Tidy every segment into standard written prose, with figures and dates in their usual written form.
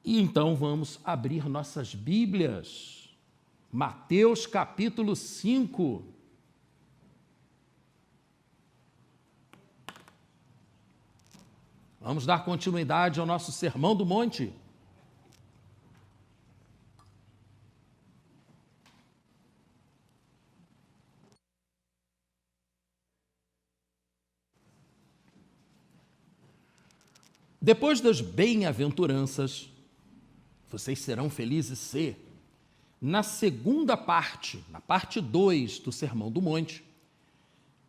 E então vamos abrir nossas Bíblias. Mateus capítulo 5. Vamos dar continuidade ao nosso Sermão do Monte. Depois das bem-aventuranças, vocês serão felizes se, na segunda parte, na parte 2 do Sermão do Monte,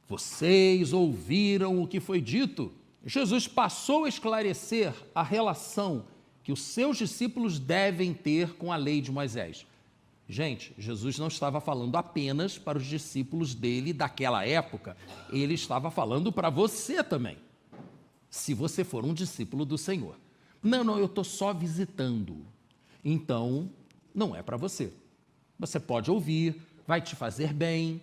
vocês ouviram o que foi dito. Jesus passou a esclarecer a relação que os seus discípulos devem ter com a lei de Moisés. Gente, Jesus não estava falando apenas para os discípulos dele daquela época, ele estava falando para você também, se você for um discípulo do Senhor. Não, eu estou só visitando. Então, não é para você. Você pode ouvir, vai te fazer bem,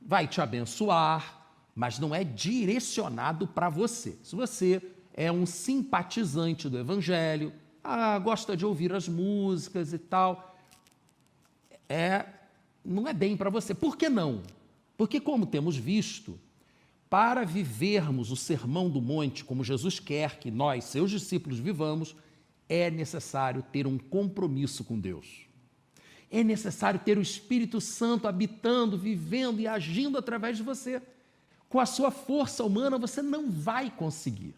vai te abençoar, mas não é direcionado para você. Se você é um simpatizante do Evangelho, gosta de ouvir as músicas e tal, não é bem para você. Por que não? Porque, como temos visto, para vivermos o Sermão do Monte, como Jesus quer que nós, seus discípulos, vivamos, é necessário ter um compromisso com Deus. É necessário ter o Espírito Santo habitando, vivendo e agindo através de você. Com a sua força humana, você não vai conseguir.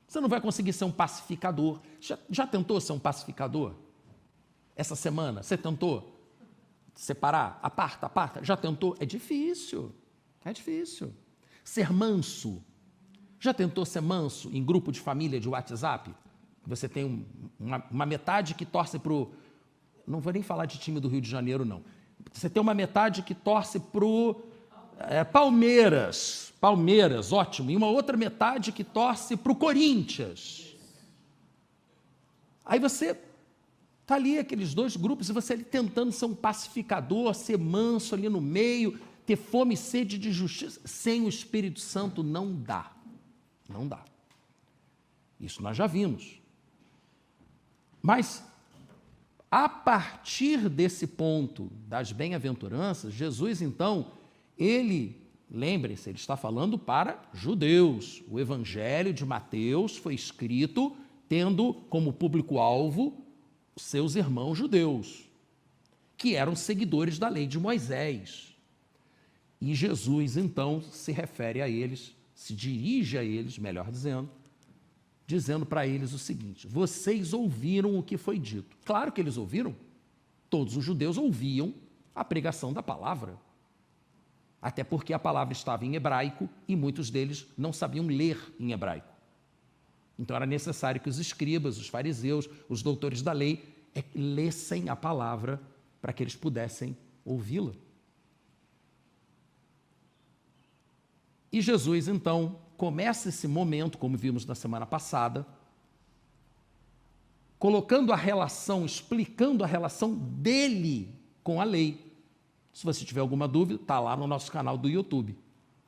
Você não vai conseguir ser um pacificador. Já tentou ser um pacificador? Essa semana, você tentou separar? Aparta. Já tentou? É difícil. Ser manso. Já tentou ser manso em grupo de família de WhatsApp? Você tem uma metade que torce para o... Não vou nem falar de time do Rio de Janeiro, não. Você tem uma metade que torce para o Palmeiras, ótimo. E uma outra metade que torce para o Corinthians. Aí você está ali, aqueles dois grupos, e você ali tentando ser um pacificador, ser manso ali no meio, ter fome e sede de justiça. Sem o Espírito Santo não dá. Não dá. Isso nós já vimos. Mas, a partir desse ponto das bem-aventuranças, Jesus, então, lembre-se, ele está falando para judeus. O Evangelho de Mateus foi escrito tendo como público-alvo seus irmãos judeus, que eram seguidores da lei de Moisés. E Jesus, então, se refere a eles, se dirige a eles, melhor dizendo para eles o seguinte: vocês ouviram o que foi dito. Claro que eles ouviram. Todos os judeus ouviam a pregação da palavra. Até porque a palavra estava em hebraico e muitos deles não sabiam ler em hebraico. Então era necessário que os escribas, os fariseus, os doutores da lei, lessem a palavra para que eles pudessem ouvi-la. E Jesus, então, começa esse momento, como vimos na semana passada, colocando a relação, explicando a relação dele com a lei. Se você tiver alguma dúvida, está lá no nosso canal do YouTube.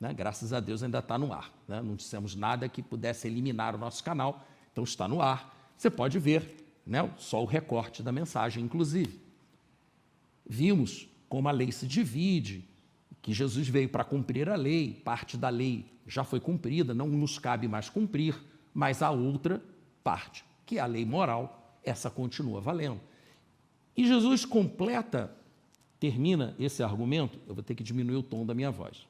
Né? Graças a Deus ainda está no ar. Né? Não dissemos nada que pudesse eliminar o nosso canal, então está no ar. Você pode ver, né? Só o recorte da mensagem, inclusive. Vimos como a lei se divide, que Jesus veio para cumprir a lei, parte da lei já foi cumprida, não nos cabe mais cumprir, mas a outra parte, que é a lei moral, essa continua valendo. E Jesus termina esse argumento, eu vou ter que diminuir o tom da minha voz.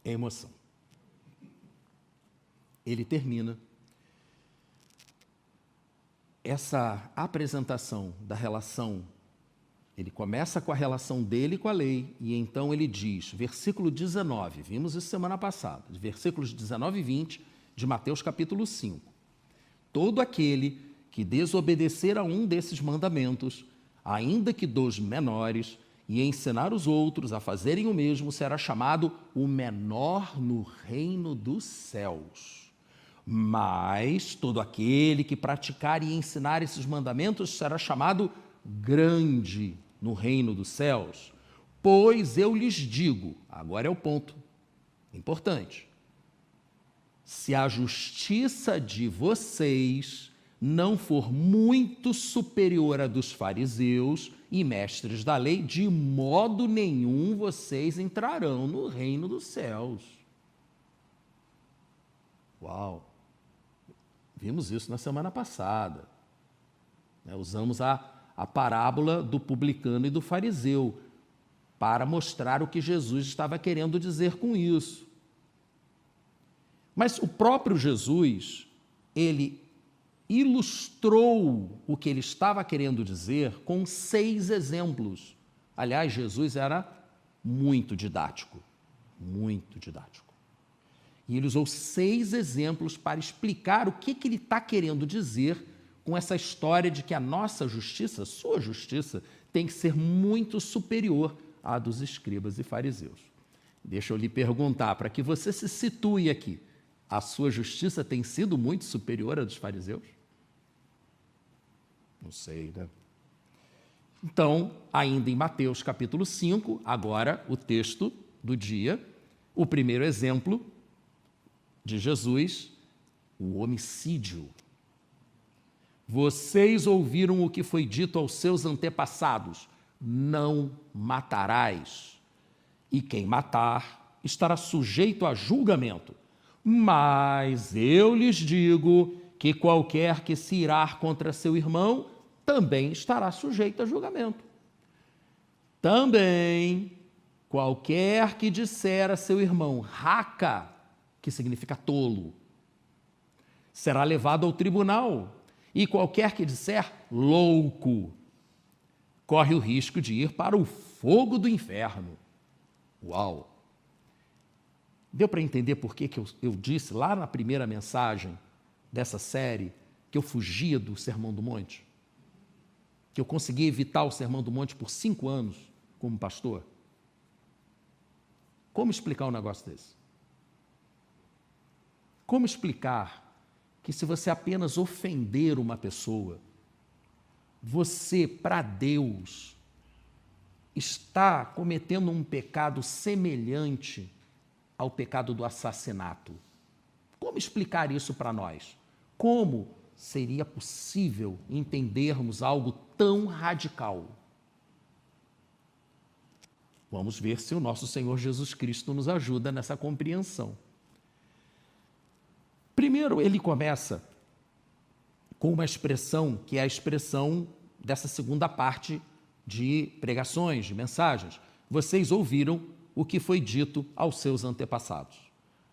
É emoção. Ele termina essa apresentação da relação. Ele começa com a relação dele com a lei, e então ele diz, versículo 19, vimos isso semana passada, versículos 19 e 20 de Mateus capítulo 5. Todo aquele que desobedecer a um desses mandamentos, ainda que dos menores, e ensinar os outros a fazerem o mesmo, será chamado o menor no reino dos céus. Mas todo aquele que praticar e ensinar esses mandamentos será chamado grande no reino dos céus. Pois eu lhes digo, agora é o ponto importante, se a justiça de vocês não for muito superior à dos fariseus e mestres da lei, de modo nenhum vocês entrarão no reino dos céus. Uau! Vimos isso na semana passada. Usamos a parábola do publicano e do fariseu para mostrar o que Jesus estava querendo dizer com isso. Mas o próprio Jesus, ele ilustrou o que ele estava querendo dizer com 6 exemplos. Aliás, Jesus era muito didático, muito didático. E ele usou 6 exemplos para explicar o que ele está querendo dizer com essa história de que a nossa justiça, sua justiça, tem que ser muito superior à dos escribas e fariseus. Deixa eu lhe perguntar, para que você se situe aqui, a sua justiça tem sido muito superior à dos fariseus? Não sei, né? Então, ainda em Mateus capítulo 5, agora o texto do dia, o primeiro exemplo de Jesus, o homicídio. Vocês ouviram o que foi dito aos seus antepassados: não matarás, e quem matar estará sujeito a julgamento. Mas eu lhes digo que qualquer que se irar contra seu irmão também estará sujeito a julgamento. Também qualquer que disser a seu irmão raca, que significa tolo, será levado ao tribunal, e qualquer que disser louco corre o risco de ir para o fogo do inferno. Uau! Deu para entender por que eu disse lá na primeira mensagem dessa série que eu fugia do Sermão do Monte? Que eu consegui evitar o Sermão do Monte por 5 anos como pastor? Como explicar um negócio desse? Como explicar que se você apenas ofender uma pessoa, você, para Deus, está cometendo um pecado semelhante ao pecado do assassinato? Como explicar isso para nós? Como seria possível entendermos algo tão radical? Vamos ver se o nosso Senhor Jesus Cristo nos ajuda nessa compreensão. Primeiro, ele começa com uma expressão que é a expressão dessa segunda parte de pregações, de mensagens. Vocês ouviram o que foi dito aos seus antepassados.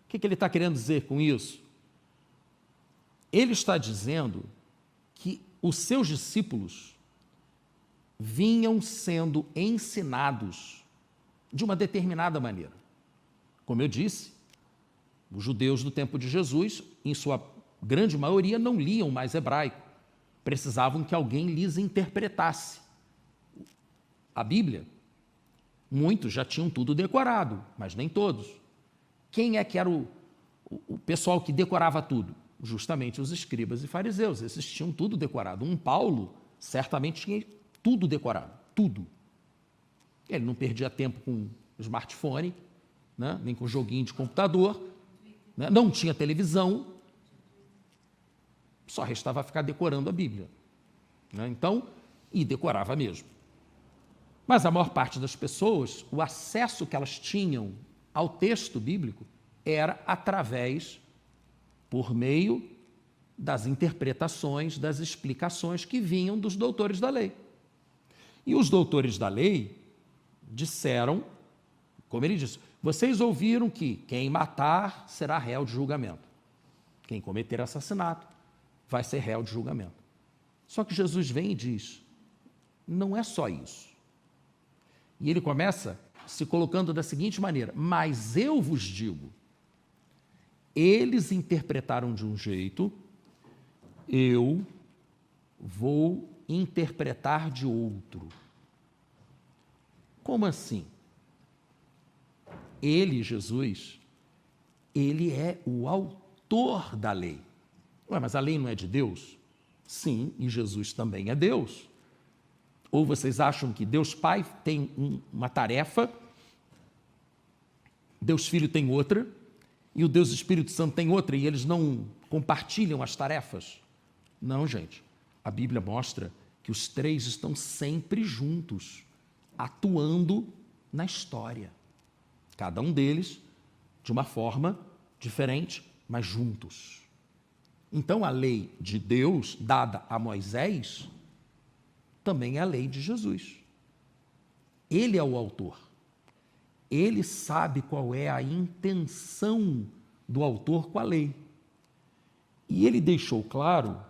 O que ele está querendo dizer com isso? Ele está dizendo que os seus discípulos vinham sendo ensinados de uma determinada maneira. Como eu disse, os judeus do tempo de Jesus, em sua grande maioria, não liam mais hebraico. Precisavam que alguém lhes interpretasse a Bíblia. Muitos já tinham tudo decorado, mas nem todos. Quem é que era o pessoal que decorava tudo? Justamente os escribas e fariseus. Esses tinham tudo decorado. Um Paulo certamente tinha tudo decorado, tudo. Ele não perdia tempo com smartphone, né? Nem com joguinho de computador, né? Não tinha televisão, só restava ficar decorando a Bíblia, né? Então, e decorava mesmo. Mas a maior parte das pessoas, o acesso que elas tinham ao texto bíblico era através, por meio das interpretações, das explicações que vinham dos doutores da lei. E os doutores da lei disseram, como ele disse, vocês ouviram que quem matar será réu de julgamento. Quem cometer assassinato vai ser réu de julgamento. Só que Jesus vem e diz, não é só isso. E ele começa se colocando da seguinte maneira, mas eu vos digo, eles interpretaram de um jeito, eu vou interpretar de outro. Como assim? Ele, Jesus, ele é o autor da lei. Ué, mas a lei não é de Deus? Sim, e Jesus também é Deus. Ou vocês acham que Deus Pai tem uma tarefa, Deus Filho tem outra, e o Deus Espírito Santo tem outra e eles não compartilham as tarefas? Não, gente. A Bíblia mostra que os três estão sempre juntos, atuando na história. Cada um deles de uma forma diferente, mas juntos. Então, a lei de Deus, dada a Moisés, também é a lei de Jesus. Ele é o autor. Ele sabe qual é a intenção do autor com a lei. E ele deixou claro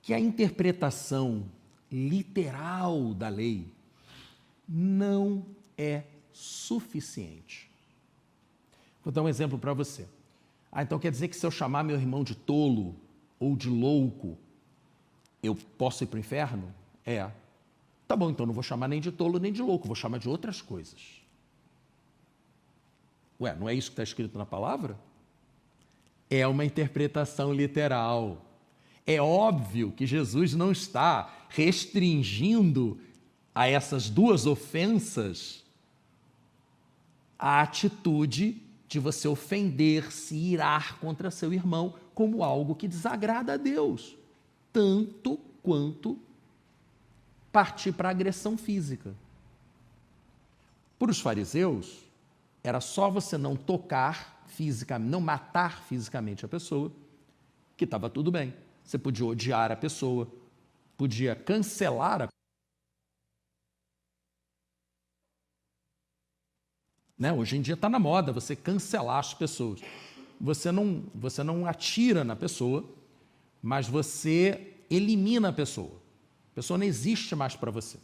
que a interpretação literal da lei não é suficiente. Vou dar um exemplo para você. Então quer dizer que se eu chamar meu irmão de tolo ou de louco, eu posso ir para o inferno? Tá bom, então não vou chamar nem de tolo nem de louco, vou chamar de outras coisas. Não é isso que está escrito na palavra? É uma interpretação literal. É óbvio que Jesus não está restringindo a essas duas ofensas a atitude de você ofender-se e irar contra seu irmão como algo que desagrada a Deus, tanto quanto partir para a agressão física. Para os fariseus, era só você não tocar fisicamente, não matar fisicamente a pessoa, que estava tudo bem. Você podia odiar a pessoa, podia cancelar a Hoje em dia está na moda você cancelar as pessoas. Você não atira na pessoa, mas você elimina a pessoa. A pessoa não existe mais para você.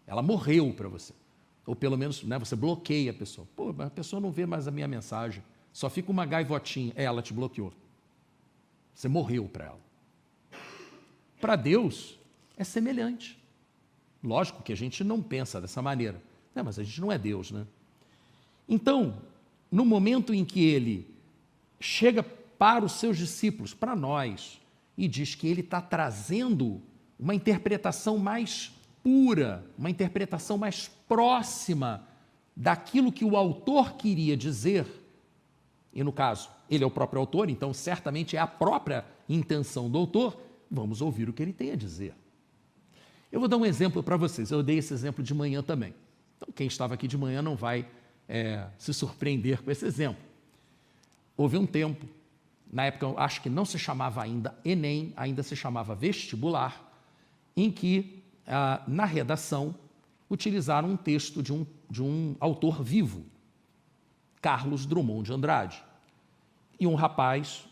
Ela morreu para você. Ou pelo menos você bloqueia a pessoa. Mas a pessoa não vê mais a minha mensagem. Só fica uma gaivotinha. Ela te bloqueou. Você morreu para ela. Para Deus é semelhante. Lógico que a gente não pensa dessa maneira. Mas a gente não é Deus, né? Então, no momento em que ele chega para os seus discípulos, para nós, e diz que ele está trazendo uma interpretação mais pura, uma interpretação mais próxima daquilo que o autor queria dizer, e no caso, ele é o próprio autor, então certamente é a própria intenção do autor, vamos ouvir o que ele tem a dizer. Eu vou dar um exemplo para vocês, eu dei esse exemplo de manhã também. Então, quem estava aqui de manhã não vai se surpreender com esse exemplo. Houve um tempo, na época eu acho que não se chamava ainda Enem, ainda se chamava vestibular, em que na redação utilizaram um texto de um autor vivo, Carlos Drummond de Andrade. E um rapaz,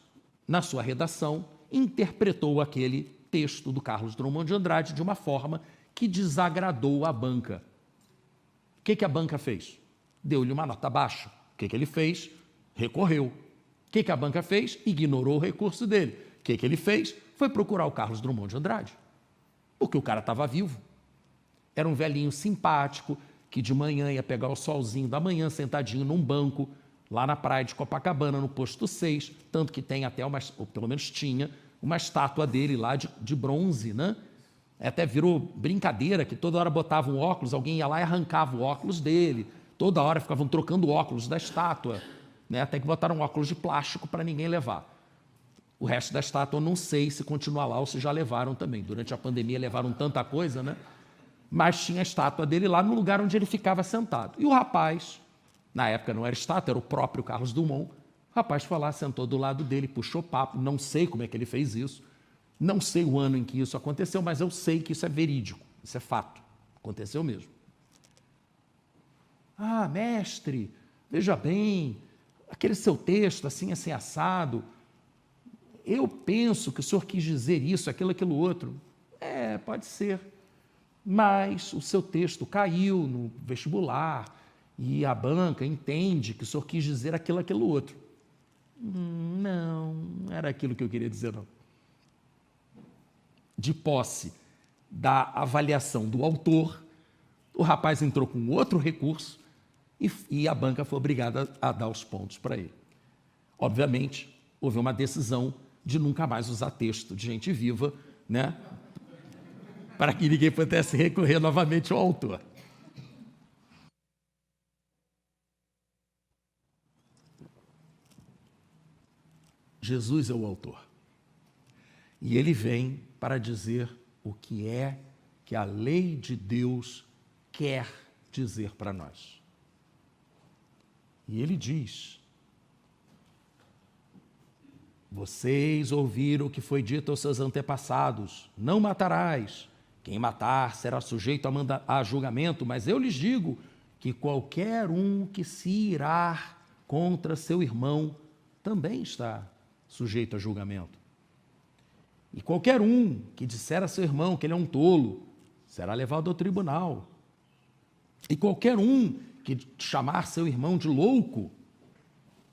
na sua redação, interpretou aquele texto do Carlos Drummond de Andrade de uma forma que desagradou a banca. O que a banca fez? Deu-lhe uma nota baixa. O que ele fez? Recorreu. O que a banca fez? Ignorou o recurso dele. O que ele fez? Foi procurar o Carlos Drummond de Andrade. Porque o cara estava vivo. Era um velhinho simpático, que de manhã ia pegar o solzinho da manhã, sentadinho num banco, lá na praia de Copacabana, no posto 6, tanto que tem até ou pelo menos tinha, uma estátua dele lá de bronze, né? Até virou brincadeira, que toda hora botava um óculos, alguém ia lá e arrancava o óculos dele. Toda hora ficavam trocando óculos da estátua, até que botaram um óculos de plástico para ninguém levar. O resto da estátua eu não sei se continua lá ou se já levaram também. Durante a pandemia levaram tanta coisa, Mas tinha a estátua dele lá no lugar onde ele ficava sentado. E o rapaz, na época não era estátua, era o próprio Carlos Drummond, o rapaz foi lá, sentou do lado dele, puxou papo, não sei como é que ele fez isso, não sei o ano em que isso aconteceu, mas eu sei que isso é verídico, isso é fato, aconteceu mesmo. Mestre, veja bem, aquele seu texto, assim assado, eu penso que o senhor quis dizer isso, aquilo outro. Pode ser, mas o seu texto caiu no vestibular e a banca entende que o senhor quis dizer aquilo outro. Não era aquilo que eu queria dizer, não. De posse da avaliação do autor, o rapaz entrou com outro recurso e a banca foi obrigada a dar os pontos para ele. Obviamente, houve uma decisão de nunca mais usar texto de gente viva, para que ninguém pudesse recorrer novamente ao autor. Jesus é o autor. E ele vem para dizer o que é que a lei de Deus quer dizer para nós. E ele diz: vocês ouviram o que foi dito aos seus antepassados: não matarás. Quem matar será sujeito a julgamento, mas eu lhes digo que qualquer um que se irar contra seu irmão também está sujeito a julgamento. E qualquer um que disser a seu irmão que ele é um tolo será levado ao tribunal. E qualquer um que chamar seu irmão de louco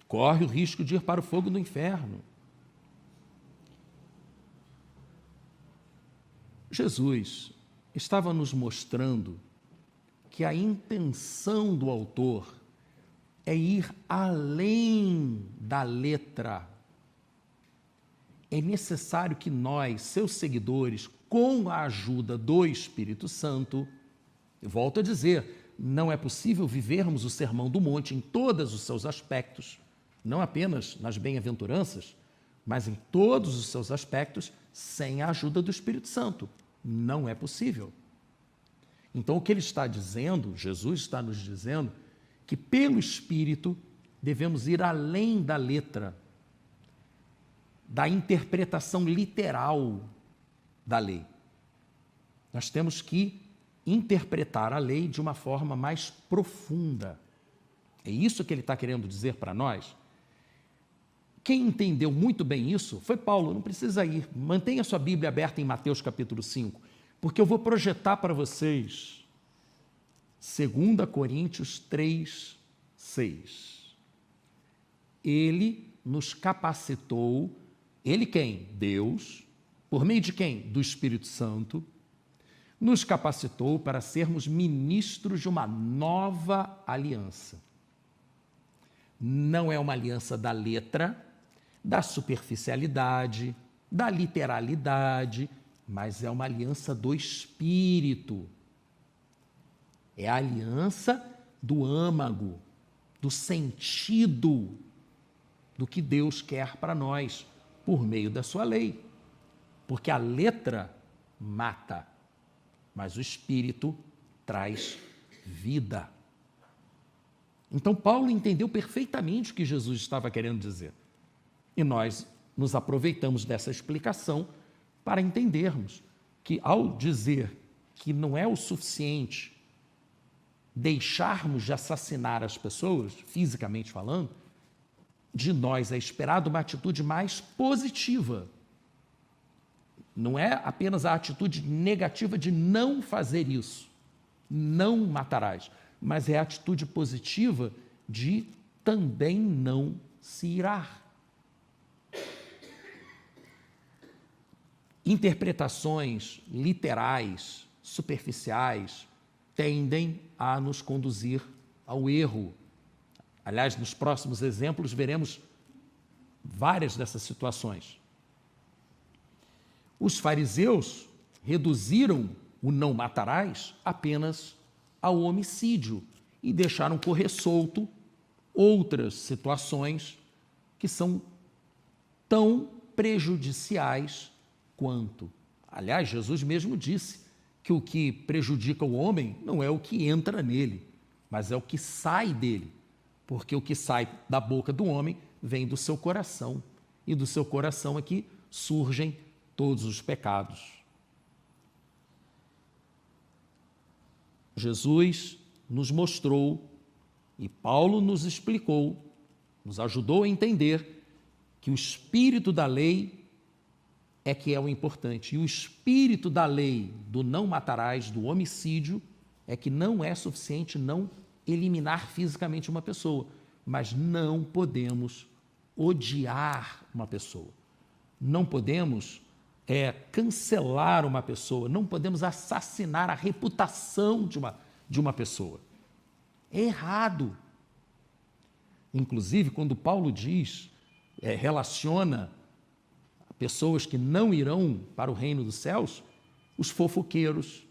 corre o risco de ir para o fogo do inferno. Jesus estava nos mostrando que a intenção do autor é ir além da letra. É necessário que nós, seus seguidores, com a ajuda do Espírito Santo, eu volto a dizer, não é possível vivermos o Sermão do Monte em todos os seus aspectos, não apenas nas bem-aventuranças, mas em todos os seus aspectos, sem a ajuda do Espírito Santo. Não é possível. Então, o que ele está dizendo, Jesus está nos dizendo, que pelo Espírito devemos ir além da letra, da interpretação literal da lei. Nós temos que interpretar a lei de uma forma mais profunda. É isso que ele está querendo dizer para nós. Quem entendeu muito bem isso foi Paulo, não precisa ir. Mantenha sua Bíblia aberta em Mateus capítulo 5, porque eu vou projetar para vocês 2 Coríntios 3, 6. Ele nos capacitou. Ele quem? Deus. Por meio de quem? Do Espírito Santo. Nos capacitou para sermos ministros de uma nova aliança. Não é uma aliança da letra, da superficialidade, da literalidade, mas é uma aliança do Espírito. É a aliança do âmago, do sentido do que Deus quer para nós, por meio da sua lei. Porque a letra mata, mas o Espírito traz vida. Então, Paulo entendeu perfeitamente o que Jesus estava querendo dizer. E nós nos aproveitamos dessa explicação para entendermos que, ao dizer que não é o suficiente deixarmos de assassinar as pessoas, fisicamente falando, de nós é esperado uma atitude mais positiva. Não é apenas a atitude negativa de não fazer isso, não matarás, mas é a atitude positiva de também não se irar. Interpretações literais, superficiais, tendem a nos conduzir ao erro. Aliás, nos próximos exemplos veremos várias dessas situações. Os fariseus reduziram o não matarás apenas ao homicídio e deixaram correr solto outras situações que são tão prejudiciais quanto. Aliás, Jesus mesmo disse que o que prejudica o homem não é o que entra nele, mas é o que sai dele, porque o que sai da boca do homem vem do seu coração, e do seu coração é que surgem todos os pecados. Jesus nos mostrou, e Paulo nos explicou, nos ajudou a entender que o espírito da lei é que é o importante. E o espírito da lei do não matarás, do homicídio, é que não é suficiente não eliminar fisicamente uma pessoa, mas não podemos odiar uma pessoa. Não podemos cancelar uma pessoa, não podemos assassinar a reputação de uma pessoa. É errado. Inclusive, quando Paulo diz, relaciona pessoas que não irão para o reino dos céus, Os fofoqueiros,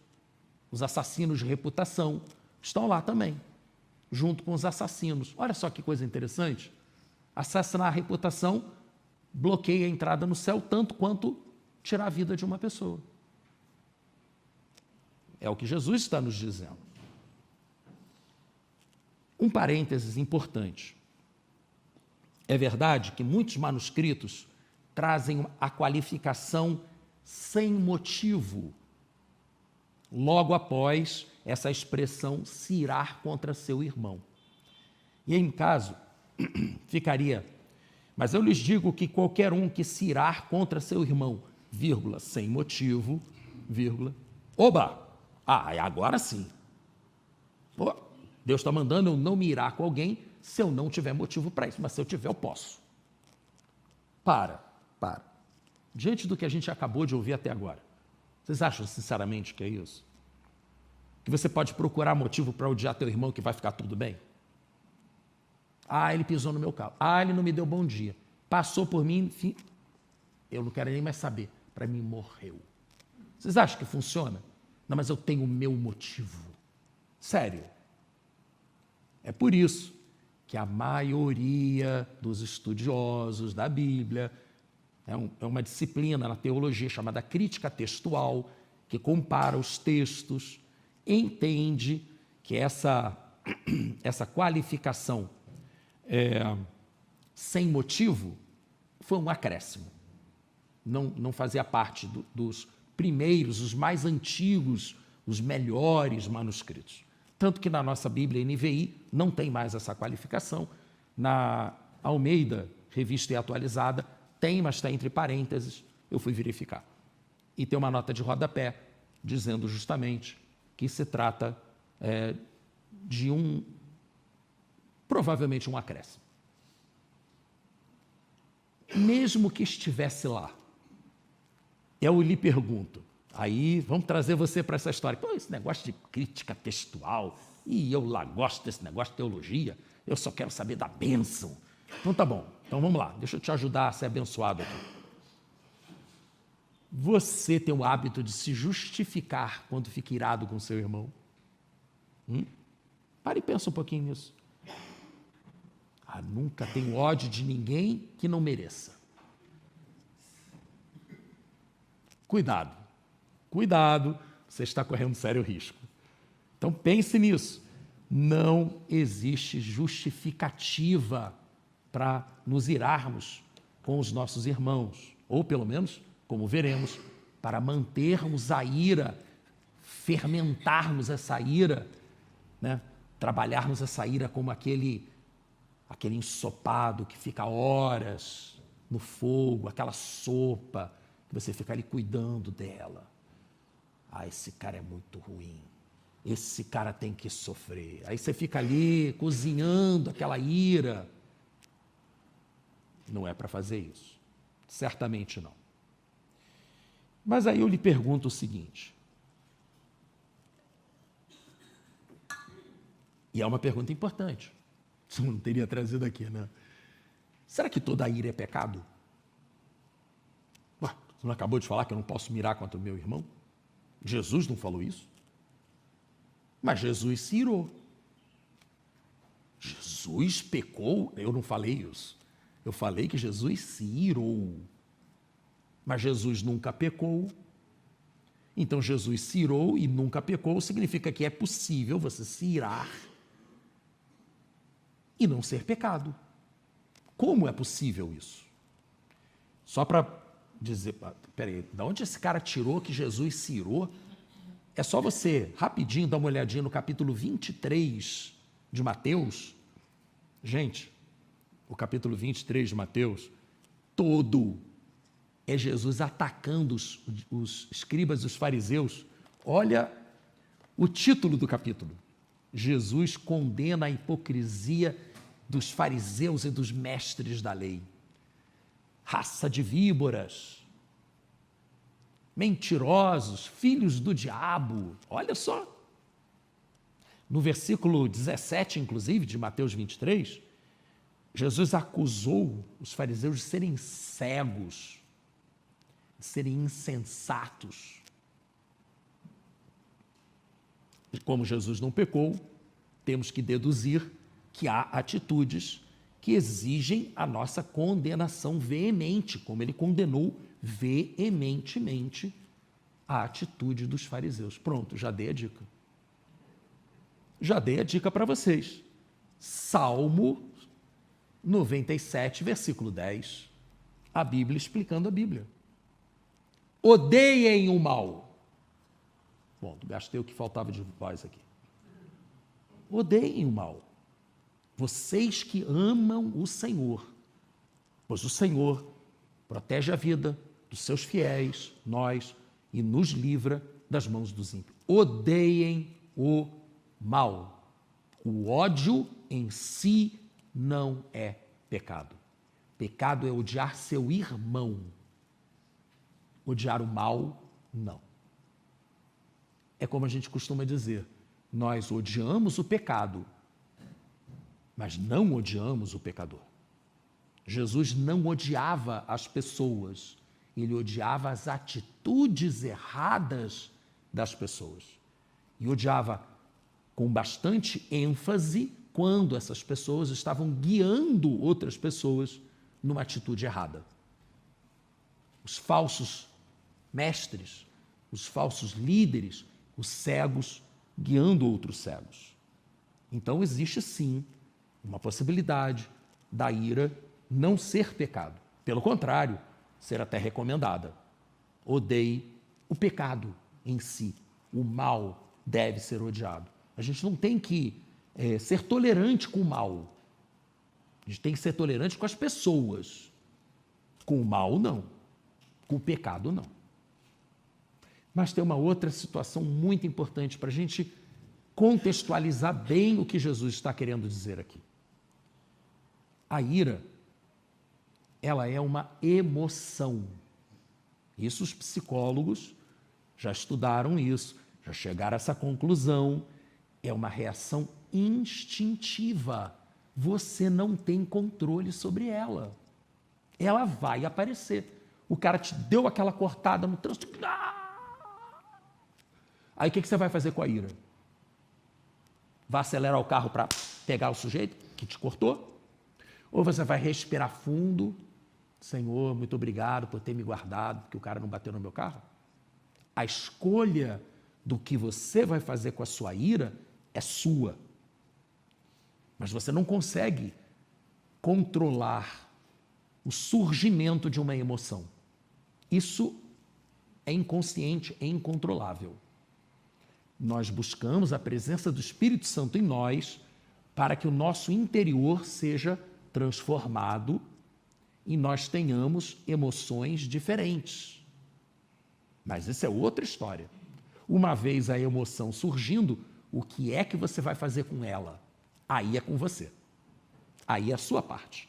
os assassinos de reputação, estão lá também, junto com os assassinos. Olha só que coisa interessante. Assassinar a reputação bloqueia a entrada no céu tanto quanto tirar a vida de uma pessoa. É o que Jesus está nos dizendo. Um parênteses importante. É verdade que muitos manuscritos trazem a qualificação sem motivo, logo após essa expressão se irar contra seu irmão. E em caso, ficaria, mas eu lhes digo que qualquer um que se irar contra seu irmão, vírgula, sem motivo, vírgula, oba! Agora sim. Pô, Deus está mandando eu não me irar com alguém se eu não tiver motivo para isso, mas se eu tiver, eu posso. Para. Diante do que a gente acabou de ouvir até agora, vocês acham sinceramente que é isso? Que você pode procurar motivo para odiar teu irmão que vai ficar tudo bem? Ele pisou no meu carro. Ele não me deu bom dia. Passou por mim, enfim, eu não quero nem mais saber. Para mim, morreu. Vocês acham que funciona? Não, mas eu tenho o meu motivo. Sério. É por isso que a maioria dos estudiosos da Bíblia, é uma disciplina na teologia chamada crítica textual, que compara os textos, entende que essa qualificação sem motivo foi um acréscimo. Não fazia parte dos primeiros, os mais antigos, os melhores manuscritos. Tanto que na nossa Bíblia NVI não tem mais essa qualificação. Na Almeida, revista e atualizada, tem, mas está entre parênteses, eu fui verificar. E tem uma nota de rodapé dizendo justamente que se trata de provavelmente um acréscimo. Mesmo que estivesse lá, eu lhe pergunto, aí vamos trazer você para essa história. Pô, esse negócio de crítica textual, e eu lá gosto desse negócio de teologia, eu só quero saber da bênção. Então tá bom, então vamos lá, deixa eu te ajudar a ser abençoado aqui. Você tem o hábito de se justificar quando fica irado com seu irmão? Pare e pensa um pouquinho nisso. Nunca tenho ódio de ninguém que não mereça. Cuidado, você está correndo sério risco. Então pense nisso. Não existe justificativa para nos irarmos com os nossos irmãos, ou pelo menos, como veremos, para mantermos a ira, fermentarmos essa ira, né? Trabalharmos essa ira como aquele ensopado que fica horas no fogo, aquela sopa, que você fica ali cuidando dela. Esse cara é muito ruim. Esse cara tem que sofrer. Aí você fica ali cozinhando aquela ira. Não é para fazer isso. Certamente não. Mas aí eu lhe pergunto o seguinte. E é uma pergunta importante. Você não teria trazido aqui, né? Será que toda ira é pecado? Você não acabou de falar que eu não posso mirar contra o meu irmão? Jesus não falou isso? Mas Jesus se irou. Jesus pecou? Eu não falei isso. Eu falei que Jesus se irou. Mas Jesus nunca pecou. Então Jesus se irou e nunca pecou, significa que é possível você se irar e não ser pecado. Como é possível isso? Só para dizer, peraí, de onde esse cara tirou que Jesus se irou? É só você, rapidinho, dar uma olhadinha no capítulo 23 de Mateus. Gente, o capítulo 23 de Mateus, todo é Jesus atacando os escribas e os fariseus. Olha o título do capítulo. Jesus condena a hipocrisia dos fariseus e dos mestres da lei. Raça de víboras, mentirosos, filhos do diabo. Olha só. No versículo 17, inclusive, de Mateus 23, Jesus acusou os fariseus de serem cegos, de serem insensatos. Como Jesus não pecou, temos que deduzir que há atitudes que exigem a nossa condenação veemente, como ele condenou veementemente a atitude dos fariseus. Pronto, já dei a dica. Já dei a dica para vocês. Salmo 97, versículo 10. A Bíblia explicando a Bíblia. Odeiem o mal. Bom, gastei o que faltava de voz aqui. Odeiem o mal. Vocês que amam o Senhor, pois o Senhor protege a vida dos seus fiéis, nós, e nos livra das mãos dos ímpios. Odeiem o mal. O ódio em si não é pecado. Pecado é odiar seu irmão. Odiar o mal, não. É como a gente costuma dizer, nós odiamos o pecado, mas não odiamos o pecador. Jesus não odiava as pessoas, ele odiava as atitudes erradas das pessoas. E odiava com bastante ênfase quando essas pessoas estavam guiando outras pessoas numa atitude errada. Os falsos mestres, os falsos líderes, os cegos guiando outros cegos. Então existe sim uma possibilidade da ira não ser pecado. Pelo contrário, ser até recomendada. Odeie o pecado em si. O mal deve ser odiado. A gente não tem que ser tolerante com o mal. A gente tem que ser tolerante com as pessoas. Com o mal, não. Com o pecado, não. Mas tem uma outra situação muito importante para a gente contextualizar bem o que Jesus está querendo dizer aqui. A ira, ela é uma emoção. Isso os psicólogos já estudaram isso, já chegaram a essa conclusão. É uma reação instintiva. Você não tem controle sobre ela. Ela vai aparecer. O cara te deu aquela cortada no trânsito. Aí o que você vai fazer com a ira? Vai acelerar o carro para pegar o sujeito que te cortou? Ou você vai respirar fundo? Senhor, muito obrigado por ter me guardado, porque o cara não bateu no meu carro? A escolha do que você vai fazer com a sua ira é sua. Mas você não consegue controlar o surgimento de uma emoção. Isso é inconsciente, é incontrolável. Nós buscamos a presença do Espírito Santo em nós para que o nosso interior seja transformado e nós tenhamos emoções diferentes. Mas isso é outra história. Uma vez a emoção surgindo, o que é que você vai fazer com ela? Aí é com você. Aí é a sua parte.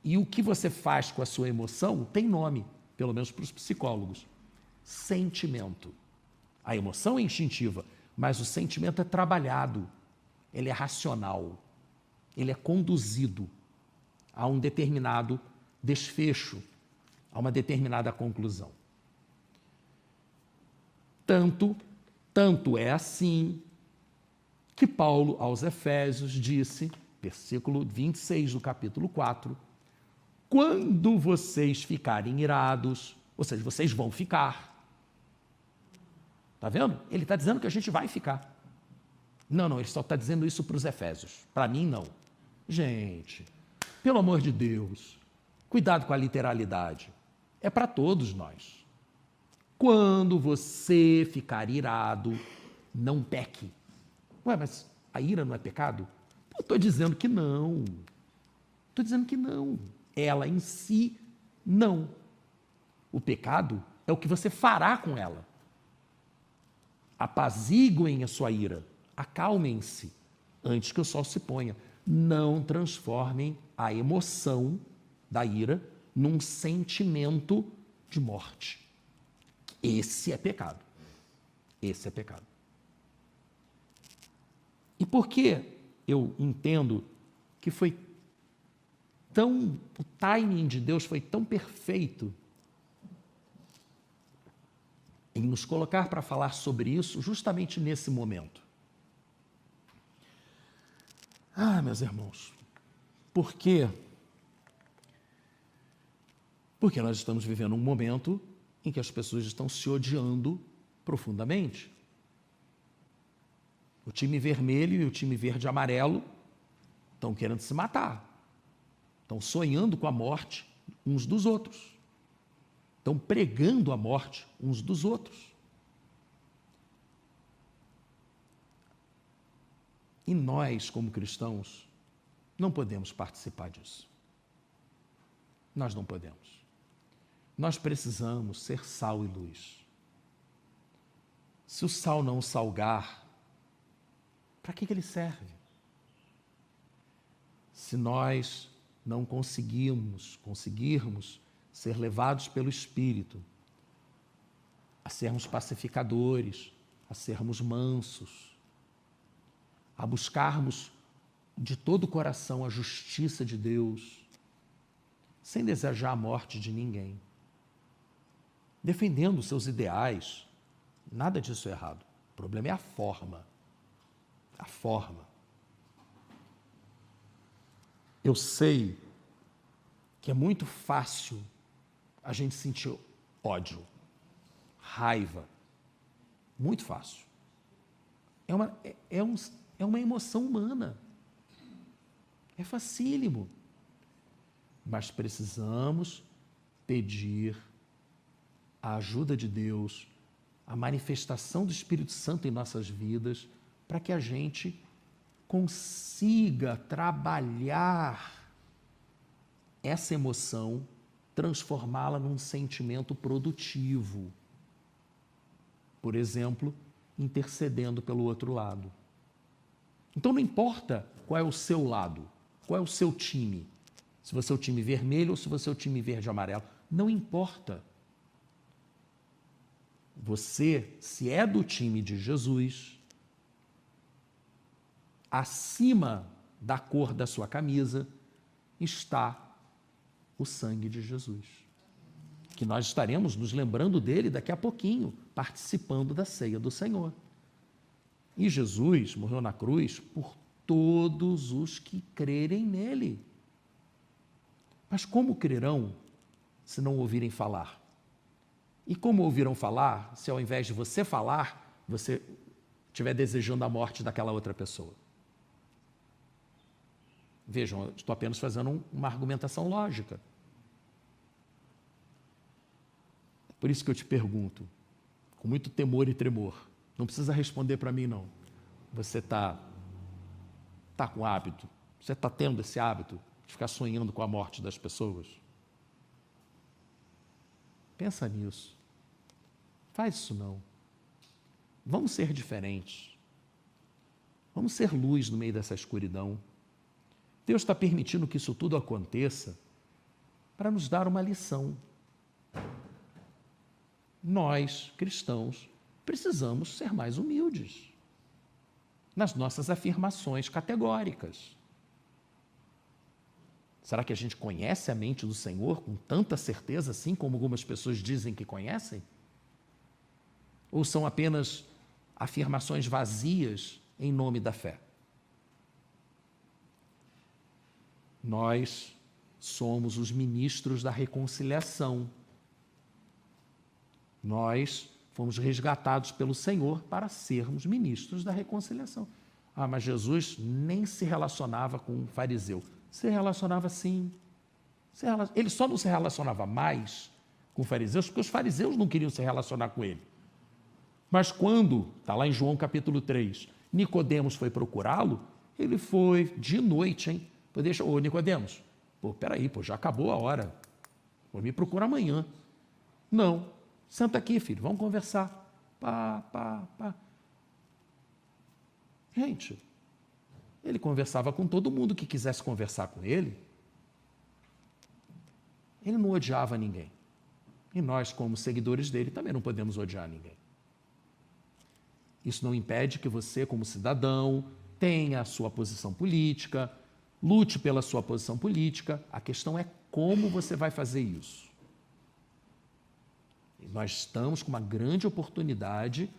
E o que você faz com a sua emoção tem nome, pelo menos para os psicólogos. Sentimento. A emoção é instintiva, mas o sentimento é trabalhado, ele é racional, ele é conduzido a um determinado desfecho, a uma determinada conclusão. Tanto é assim que Paulo aos Efésios disse, versículo 26 do capítulo 4, quando vocês ficarem irados, ou seja, vocês vão ficar. Está vendo? Ele está dizendo que a gente vai ficar. Não, ele só está dizendo isso para os Efésios. Para mim, não. Gente, pelo amor de Deus, cuidado com a literalidade. É para todos nós. Quando você ficar irado, não peque. Ué, mas a ira não é pecado? Estou dizendo que não. Estou dizendo que não. Ela em si, não. O pecado é o que você fará com ela. Apaziguem a sua ira, acalmem-se antes que o sol se ponha. Não transformem a emoção da ira num sentimento de morte. Esse é pecado. Esse é pecado. E por que eu entendo que o timing de Deus foi tão perfeito em nos colocar para falar sobre isso justamente nesse momento. Meus irmãos, por quê? Porque nós estamos vivendo um momento em que as pessoas estão se odiando profundamente. O time vermelho e o time verde e amarelo estão querendo se matar. Estão sonhando com a morte uns dos outros. Estão pregando a morte uns dos outros. E nós, como cristãos, não podemos participar disso. Nós não podemos. Nós precisamos ser sal e luz. Se o sal não salgar, para que ele serve? Se nós não conseguirmos ser levados pelo Espírito a sermos pacificadores, a sermos mansos, a buscarmos de todo o coração a justiça de Deus, sem desejar a morte de ninguém, defendendo os seus ideais, nada disso é errado. O problema é a forma. A forma. Eu sei que é muito fácil a gente sentir ódio, raiva. Muito fácil. É uma emoção humana. É facílimo. Mas precisamos pedir a ajuda de Deus, a manifestação do Espírito Santo em nossas vidas, para que a gente consiga trabalhar essa emoção, transformá-la num sentimento produtivo. Por exemplo, intercedendo pelo outro lado. Então não importa qual é o seu lado, qual é o seu time, se você é o time vermelho ou se você é o time verde e amarelo, não importa. Você, se é do time de Jesus, acima da cor da sua camisa está o sangue de Jesus, que nós estaremos nos lembrando dele daqui a pouquinho, participando da ceia do Senhor. E Jesus morreu na cruz por todos os que crerem nele. Mas como crerão se não ouvirem falar? E como ouvirão falar se ao invés de você falar, você estiver desejando a morte daquela outra pessoa? Vejam, eu estou apenas fazendo uma argumentação lógica. Por isso que eu te pergunto, com muito temor e tremor, não precisa responder para mim, não. Você está com hábito? Você está tendo esse hábito de ficar sonhando com a morte das pessoas? Pensa nisso. Faz isso não. Vamos ser diferentes. Vamos ser luz no meio dessa escuridão. Deus está permitindo que isso tudo aconteça para nos dar uma lição. Nós, cristãos, precisamos ser mais humildes nas nossas afirmações categóricas. Será que a gente conhece a mente do Senhor com tanta certeza assim como algumas pessoas dizem que conhecem? Ou são apenas afirmações vazias em nome da fé? Nós somos os ministros da reconciliação. Nós fomos resgatados pelo Senhor para sermos ministros da reconciliação. Mas Jesus nem se relacionava com um fariseu. Se relacionava sim. Ele só não se relacionava mais com fariseus porque os fariseus não queriam se relacionar com ele. Mas quando, está lá em João capítulo 3, Nicodemos foi procurá-lo, ele foi de noite, hein? Ô Nicodemos, peraí, já acabou a hora. Me procura amanhã. Não, senta aqui, filho, vamos conversar. Gente, ele conversava com todo mundo que quisesse conversar com ele. Ele não odiava ninguém. E nós, como seguidores dele, também não podemos odiar ninguém. Isso não impede que você, como cidadão, tenha a sua posição política, lute pela sua posição política. A questão é como você vai fazer isso. Nós estamos com uma grande oportunidade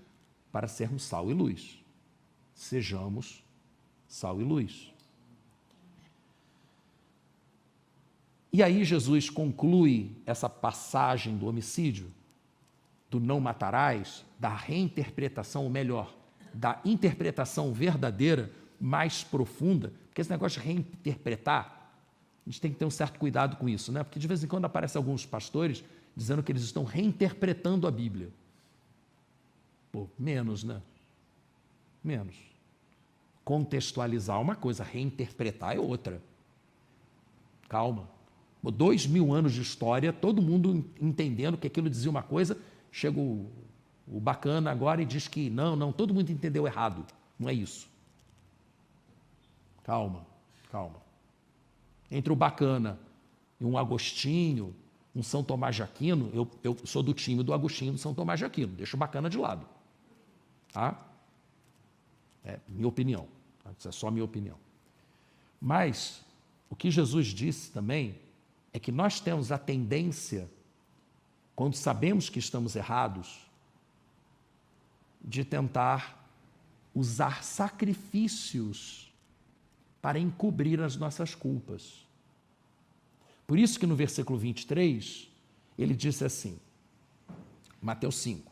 para sermos sal e luz. Sejamos sal e luz. E aí Jesus conclui essa passagem do homicídio, do não matarás, da reinterpretação, ou melhor, da interpretação verdadeira, mais profunda, porque esse negócio de reinterpretar, a gente tem que ter um certo cuidado com isso, né? Porque de vez em quando aparecem alguns pastores dizendo que eles estão reinterpretando a Bíblia. Pô, menos, né? Menos. Contextualizar uma coisa, reinterpretar é outra. Calma. 2000 anos de história, todo mundo entendendo que aquilo dizia uma coisa, chega o bacana agora e diz que não, todo mundo entendeu errado. Não é isso. Calma, calma. Entre o bacana e um Agostinho, um São Tomás de Aquino, eu sou do time do Agostinho e do São Tomás de Aquino, deixa o bacana de lado. Tá? É minha opinião, tá? Isso é só minha opinião. Mas o que Jesus disse também é que nós temos a tendência, quando sabemos que estamos errados, de tentar usar sacrifícios para encobrir as nossas culpas. Por isso que no versículo 23, ele disse assim, Mateus 5,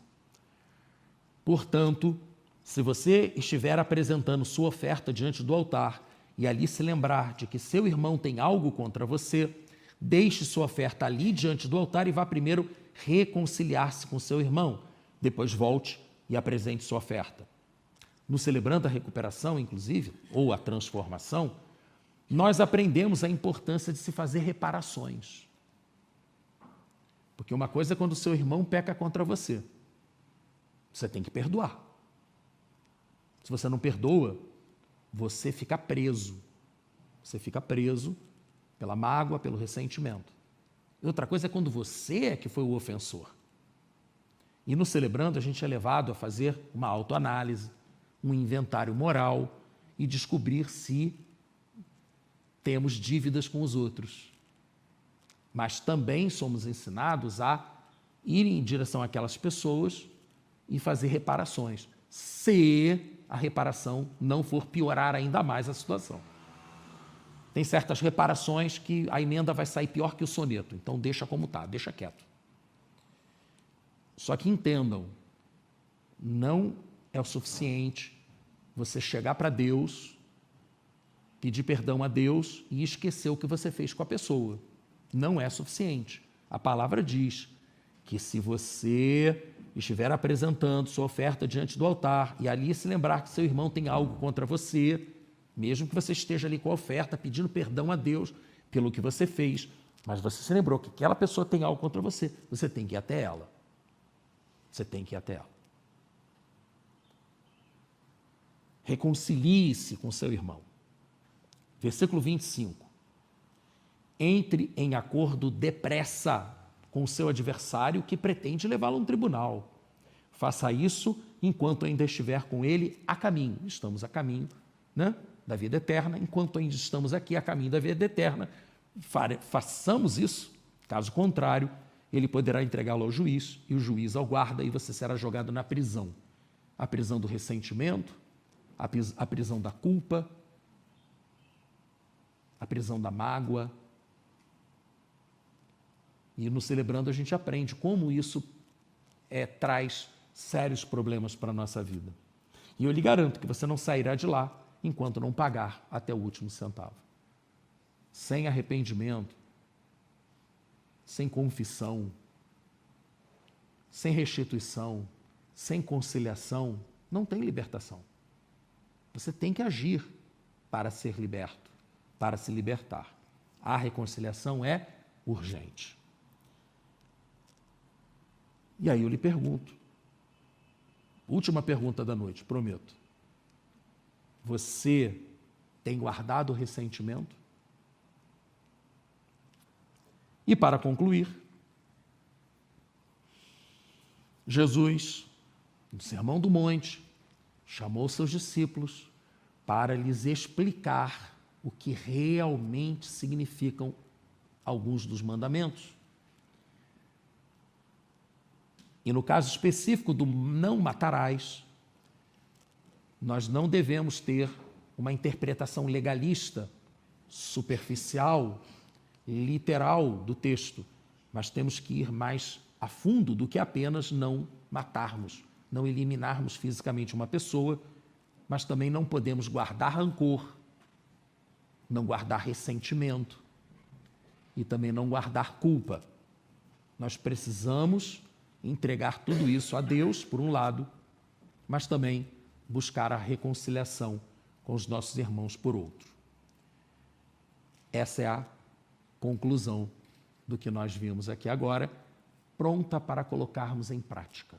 portanto, se você estiver apresentando sua oferta diante do altar e ali se lembrar de que seu irmão tem algo contra você, deixe sua oferta ali diante do altar e vá primeiro reconciliar-se com seu irmão. Depois volte e apresente sua oferta. No Celebrando a Recuperação, inclusive, ou a Transformação, nós aprendemos a importância de se fazer reparações. Porque uma coisa é quando o seu irmão peca contra você. Você tem que perdoar. Se você não perdoa, você fica preso. Você fica preso pela mágoa, pelo ressentimento. E outra coisa é quando você é que foi o ofensor. E no Celebrando, a gente é levado a fazer uma autoanálise, um inventário moral e descobrir se temos dívidas com os outros. Mas também somos ensinados a ir em direção àquelas pessoas e fazer reparações, se a reparação não for piorar ainda mais a situação. Tem certas reparações que a emenda vai sair pior que o soneto, então deixa como está, deixa quieto. Só que entendam, não é o suficiente você chegar para Deus, pedir perdão a Deus e esquecer o que você fez com a pessoa. Não é suficiente. A palavra diz que se você estiver apresentando sua oferta diante do altar e ali se lembrar que seu irmão tem algo contra você, mesmo que você esteja ali com a oferta pedindo perdão a Deus pelo que você fez, mas você se lembrou que aquela pessoa tem algo contra você, você tem que ir até ela. Você tem que ir até ela. Reconcilie-se com seu irmão. Versículo 25. Entre em acordo depressa com o seu adversário que pretende levá-lo a um tribunal. Faça isso enquanto ainda estiver com ele a caminho. Estamos a caminho, né, da vida eterna. Enquanto ainda estamos aqui a caminho da vida eterna, façamos isso. Caso contrário, ele poderá entregá-lo ao juiz e o juiz ao guarda e você será jogado na prisão. A prisão do ressentimento, a prisão da culpa, a prisão da mágoa. E no Celebrando a gente aprende como isso traz sérios problemas para a nossa vida. E eu lhe garanto que você não sairá de lá enquanto não pagar até o último centavo. Sem arrependimento, sem confissão, sem restituição, sem conciliação, não tem libertação. Você tem que agir para ser liberto, para se libertar. A reconciliação é urgente. E aí eu lhe pergunto, última pergunta da noite, prometo. Você tem guardado o ressentimento? E para concluir, Jesus, no Sermão do Monte, chamou seus discípulos para lhes explicar o que realmente significam alguns dos mandamentos. E no caso específico do não matarás, nós não devemos ter uma interpretação legalista, superficial, literal do texto, mas temos que ir mais a fundo do que apenas não matarmos, não eliminarmos fisicamente uma pessoa, mas também não podemos guardar rancor, não guardar ressentimento e também não guardar culpa. Nós precisamos entregar tudo isso a Deus, por um lado, mas também buscar a reconciliação com os nossos irmãos, por outro. Essa é a conclusão do que nós vimos aqui agora, pronta para colocarmos em prática.